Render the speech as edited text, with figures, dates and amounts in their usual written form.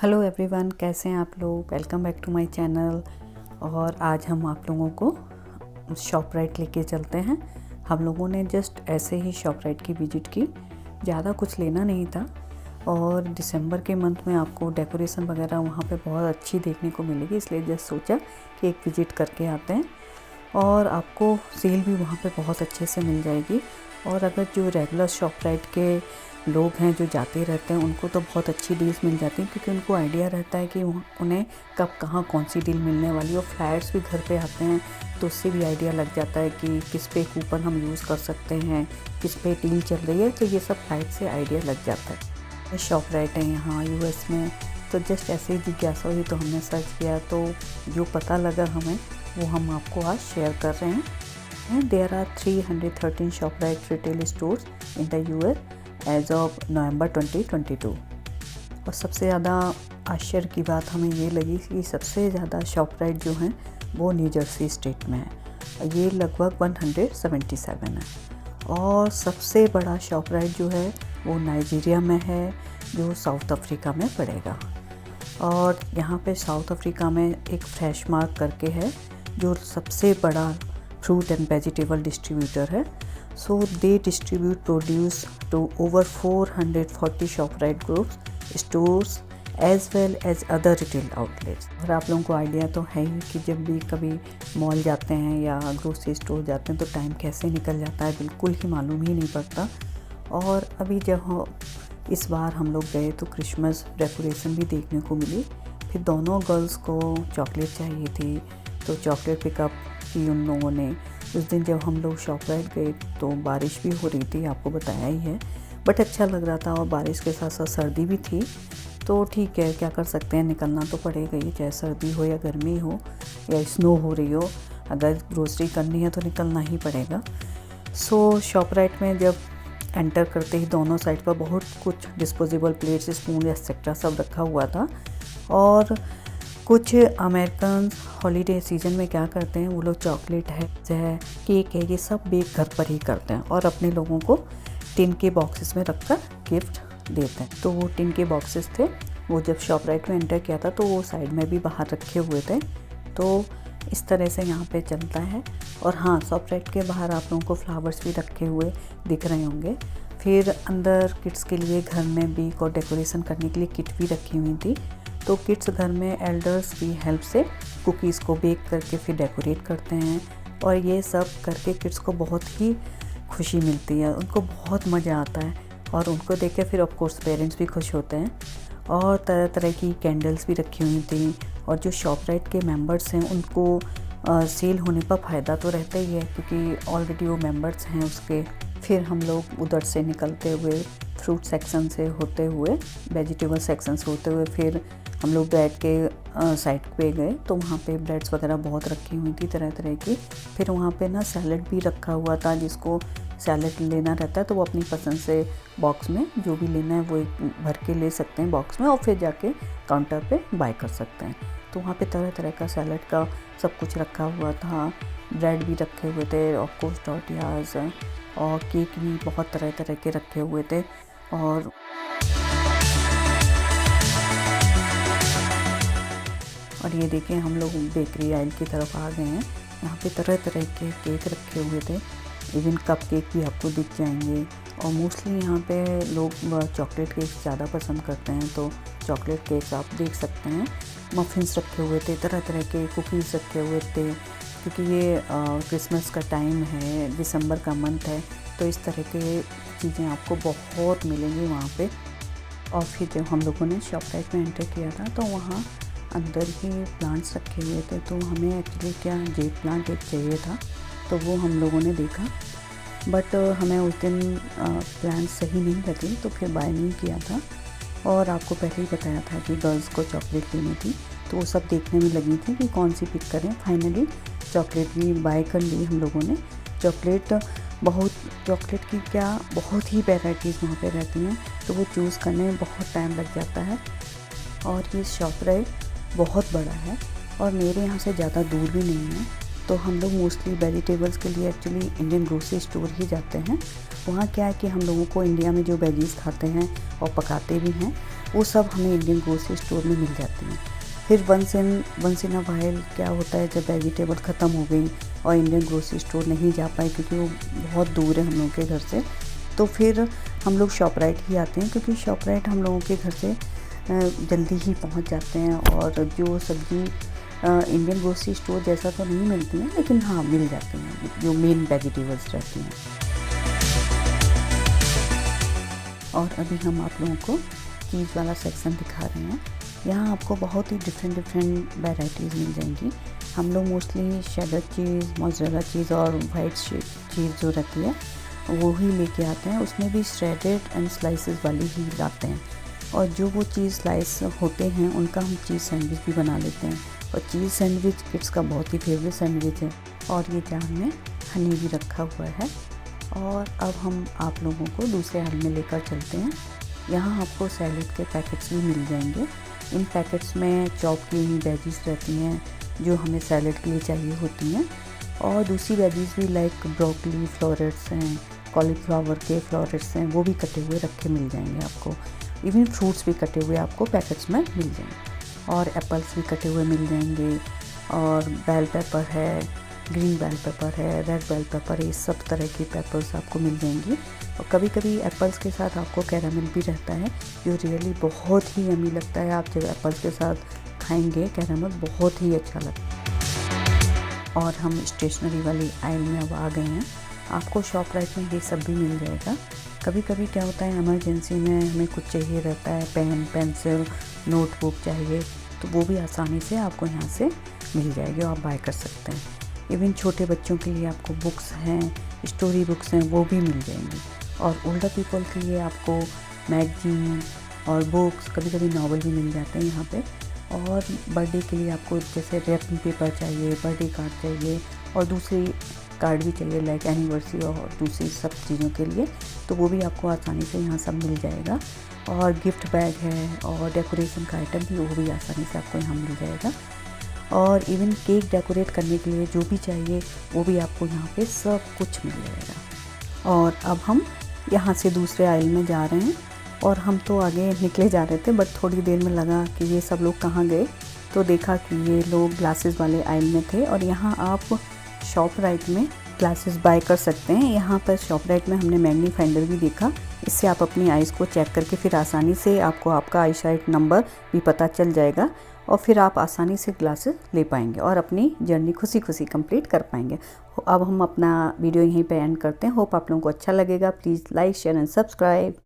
Hello everyone, कैसे हैं आप लोग। Welcome back to my channel. और आज हम आप लोगों को शॉपराइट लेके चलते हैं। हम लोगों ने जस्ट ऐसे ही शॉपराइट की विज़िट की, ज़्यादा कुछ लेना नहीं था। और दिसंबर के मंथ में आपको डेकोरेशन वगैरह वहाँ पे बहुत अच्छी देखने को मिलेगी, इसलिए जस्ट सोचा कि एक विज़िट करके आते हैं। और आपको सेल भी वहाँ पे बहुत अच्छे से मिल जाएगी। और अगर जो रेगुलर शॉपराइट के लोग हैं जो जाते रहते हैं, उनको तो बहुत अच्छी डील्स मिल जाती हैं, क्योंकि उनको आइडिया रहता है कि उन्हें कब कहाँ कौन सी डील मिलने वाली है। और फ्लैट्स भी घर पे आते हैं, तो उससे भी आइडिया लग जाता है कि किस पे कूपन हम यूज़ कर सकते हैं, किस पे डील चल रही है। तो ये सब फ्लाइट से आइडिया लग जाता है। शॉपराइट है यहाँ यूएस में, तो जस्ट ऐसे ही जिज्ञासा हुई तो हमने सर्च किया, तो जो पता लगा हमें वो हम आपको आज शेयर कर रहे हैं। And there are 313 ShopRite retail stores in the US as of November 2022। और सबसे ज़्यादा आश्चर्य की बात हमें ये लगी कि सबसे ज़्यादा शॉपराइट जो हैं वो न्यू जर्सी स्टेट में है। ये लगभग 177 है। और सबसे बड़ा शॉपराइट जो है वो नाइजीरिया में है, जो साउथ अफ्रीका में पड़ेगा। और यहाँ पे साउथ अफ्रीका में एक फ्रेश मार्क करके है, जो सबसे बड़ा फ्रूट एंड वेजिटेबल डिस्ट्रीब्यूटर है। So they distribute produce to over 440 Shoprite groups, stores as well as other retail outlets. और आप लोगों को आइडिया तो है ही कि जब भी कभी मॉल जाते हैं या ग्रोसरी स्टोर जाते हैं तो टाइम कैसे निकल जाता है, बिल्कुल ही मालूम ही नहीं पड़ता। और अभी जब इस बार हम लोग गए तो क्रिसमस डेकोरेशन भी देखने को मिली। फिर दोनों गर्ल्स को चॉकलेट चाहिए थी, तो चॉकलेट पिकअप की उन लोगों ने। उस दिन जब हम लोग शॉपराइट गए तो बारिश भी हो रही थी, आपको बताया ही है, बट अच्छा लग रहा था। और बारिश के साथ साथ सर्दी भी थी, तो ठीक है, क्या कर सकते हैं, निकलना तो पड़ेगा ही, चाहे सर्दी हो या गर्मी हो या स्नो हो रही हो। अगर ग्रोसरी करनी है तो निकलना ही पड़ेगा। सो शॉपराइट में जब एंटर करते ही दोनों साइड पर बहुत कुछ डिस्पोजेबल प्लेट्स, स्पून एक्सेट्रा सब रखा हुआ था। और कुछ अमेरिकन हॉलीडे सीजन में क्या करते हैं, वो लोग चॉकलेट है, केक है, ये सब बेक घर पर ही करते हैं और अपने लोगों को टिन के बॉक्सेस में रखकर गिफ्ट देते हैं। तो वो टिन के बॉक्सेस थे, वो जब शॉपराइट में एंटर किया था तो वो साइड में भी बाहर रखे हुए थे। तो इस तरह से यहाँ पे चलता है। और हाँ, शॉपराइट के बाहर आप लोगों को फ्लावर्स भी रखे हुए दिख रहे होंगे। फिर अंदर किड्स के लिए घर में भी और डेकोरेशन करने के लिए किट भी रखी हुई थी। तो किड्स घर में एल्डर्स की हेल्प से कुकीज़ को बेक करके फिर डेकोरेट करते हैं। और ये सब करके किड्स को बहुत ही खुशी मिलती है, उनको बहुत मज़ा आता है। और उनको देख के फिर ऑफ कोर्स पेरेंट्स भी खुश होते हैं। और तरह तरह की कैंडल्स भी रखी हुई थी। और जो शॉपराइट के मेंबर्स हैं उनको सेल होने पर फ़ायदा तो रहता ही है, क्योंकि ऑलरेडी वो मेंबर्स हैं उसके। फिर हम लोग उधर से निकलते हुए फ्रूट सेक्शन से होते हुए, वेजिटेबल सेक्शन से होते हुए, फिर हम लोग ब्रेड के साइड पे गए। तो वहाँ पे ब्रेड्स वगैरह बहुत रखी हुई थी तरह तरह की। फिर वहाँ पे ना सैलड भी रखा हुआ था, जिसको सैलड लेना रहता है तो वो अपनी पसंद से बॉक्स में जो भी लेना है वो भर के ले सकते हैं बॉक्स में, और फिर जाके काउंटर पे बाय कर सकते हैं। तो वहाँ पे तरह तरह का सैलड का सब कुछ रखा हुआ था, ब्रेड भी रखे हुए थे, ऑफ कोर्स टॉर्टियाज, और केक भी बहुत तरह तरह के रखे हुए थे। और ये देखें, हम लोग बेकरी आइल की तरफ आ गए हैं। यहाँ पे तरह तरह के केक रखे हुए थे, इवन कप केक भी आपको दिख जाएंगे। और मोस्टली यहाँ पे लोग चॉकलेट केक ज़्यादा पसंद करते हैं, तो चॉकलेट केक आप देख सकते हैं। मफ़िन्स रखे हुए थे, तरह तरह के कुकीज़ रखे हुए थे, क्योंकि ये क्रिसमस का टाइम है, दिसंबर का मंथ है, तो इस तरह के चीज़ें आपको बहुत मिलेंगी वहाँ पे। और फिर जब हम लोगों ने शॉपराइट में एंटर किया था तो वहाँ अंदर ही प्लांट्स रखे हुए थे। तो हमें एक्चुअली क्या जेट प्लांट एक चाहिए था, तो वो हम लोगों ने देखा, बट हमें उस दिन प्लांट सही नहीं लगे तो फिर बाय नहीं किया था। और आपको पहले ही बताया था कि गर्ल्स को चॉकलेट लेनी थी, तो वो सब देखने में लगी थी कि कौन सी पिक करें। फाइनली चॉकलेट भी बाय कर ली हम लोगों ने। चॉकलेट की क्या बहुत ही वेराइटीज़ वहाँ पे रहती हैं, तो वो चूज़ करने में बहुत टाइम लग जाता है। और ये शॉपराइट बहुत बड़ा है और मेरे यहाँ से ज़्यादा दूर भी नहीं है, तो तो हम लोग मोस्टली वेजिटेबल्स के लिए एक्चुअली इंडियन ग्रोसरी स्टोर ही जाते हैं। वहाँ क्या है कि हम लोगों को इंडिया में जो वेजीज़ खाते हैं और पकाते भी हैं वो सब हमें इंडियन ग्रोसरी स्टोर में मिल जाती हैं। फिर वंस इन अ वाइल क्या होता है, जब वेजिटेबल ख़त्म हो गई और इंडियन ग्रोसरी स्टोर नहीं जा पाए क्योंकि वो बहुत दूर है हम लोगों के घर से, तो फिर हम लोग शॉपराइट ही आते हैं, क्योंकि शॉपराइट हम लोगों के घर से जल्दी ही पहुंच जाते हैं। और जो सब्ज़ी इंडियन ग्रोसरी स्टोर जैसा तो नहीं मिलती हैं, लेकिन हाँ मिल जाती हैं जो मेन वेजिटेबल्स रहती हैं। और अभी हम आप लोगों को चीज़ वाला सेक्शन दिखा रहे हैं। यहाँ आपको बहुत ही डिफरेंट वैरायटीज़ मिल जाएंगी। हम लोग mostly cheddar cheese, mozzarella cheese और वाइट चीज़ जो रहती है वो ही लेके आते हैं। उसमें भी श्रेडेड एंड स्लाइसेस वाली ही लाते हैं। और जो वो चीज़ स्लाइस होते हैं उनका हम चीज़ सैंडविच भी बना लेते हैं। और चीज़ सैंडविच किड्स का बहुत ही फेवरेट सैंडविच है। और ये जार में हनी भी रखा हुआ है। और अब हम आप लोगों को दूसरे हाल में लेकर चलते हैं। यहाँ आपको सैलेड के पैकेट्स भी मिल जाएंगे। इन पैकेट्स में चॉप की हुई वेजीज रहती हैं जो हमें सैलेड के लिए चाहिए होती हैं। और दूसरी वेजीज भी लाइक ब्रोकली फ्लोरेट्स हैं, कॉलीफ्लावर के फ्लोरेट्स हैं, वो भी कटे हुए रखे मिल जाएंगे आपको। इवन फ्रूट्स भी कटे हुए आपको पैकेट्स में मिल जाएंगे। और एप्पल्स भी कटे हुए मिल जाएंगे। और बेल पेपर है, ग्रीन बेल पेपर है, रेड बेल पेपर है, ये सब तरह की पेपर्स आपको मिल जाएंगी। और कभी कभी एप्पल्स के साथ आपको कैरामल भी रहता है जो रियली बहुत ही यम्मी लगता है। आप जब एप्पल्स के साथ खाएंगे कैरामल बहुत ही अच्छा लगता है। और हम स्टेशनरी वाली आइल में अब आ गए हैं। आपको शॉपराइट में ये सब भी मिल जाएगा। कभी कभी क्या होता है, इमरजेंसी में हमें कुछ चाहिए रहता है, पेन, पेंसिल, नोटबुक चाहिए, तो वो भी आसानी से आपको यहाँ से मिल जाएगी और आप बाय कर सकते हैं। इवन छोटे बच्चों के लिए आपको बुक्स हैं, स्टोरी बुक्स हैं, वो भी मिल जाएंगी। और ओल्डर पीपल के लिए आपको मैगजीन और बुक्स, कभी कभी नॉवल भी मिल जाते हैं यहाँ पे। और बर्थडे के लिए आपको जैसे रैपिंग पेपर चाहिए, बर्थडे कार्ड चाहिए और दूसरी कार्ड भी चाहिए लाइक एनिवर्सरी और दूसरी सब चीज़ों के लिए, तो वो भी आपको आसानी से यहाँ सब मिल जाएगा। और गिफ्ट बैग है और डेकोरेशन का आइटम भी, वो भी आसानी से आपको यहाँ मिल जाएगा। और इवन केक डेकोरेट करने के लिए जो भी चाहिए वो भी आपको यहाँ पे सब कुछ मिल जाएगा। और अब हम यहाँ से दूसरे आइल में जा रहे हैं। और हम तो आगे निकले जा रहे थे, बट थोड़ी देर में लगा कि ये सब लोग कहाँ गए, तो देखा कि ये लोग ग्लासेस वाले आइल में थे। और यहाँ आप शॉपराइट में ग्लासेस बाय कर सकते हैं। यहाँ पर शॉपराइट में हमने मैग्नीफाइंडर भी देखा, इससे आप अपनी आइज़ को चेक करके फिर आसानी से आपको आपका आई साइट नंबर भी पता चल जाएगा और फिर आप आसानी से ग्लासेस ले पाएंगे और अपनी जर्नी खुशी खुशी कंप्लीट कर पाएंगे। अब हम अपना वीडियो यहीं पे एंड करते हैं। होप आप लोगों को अच्छा लगेगा। Please like, share and subscribe.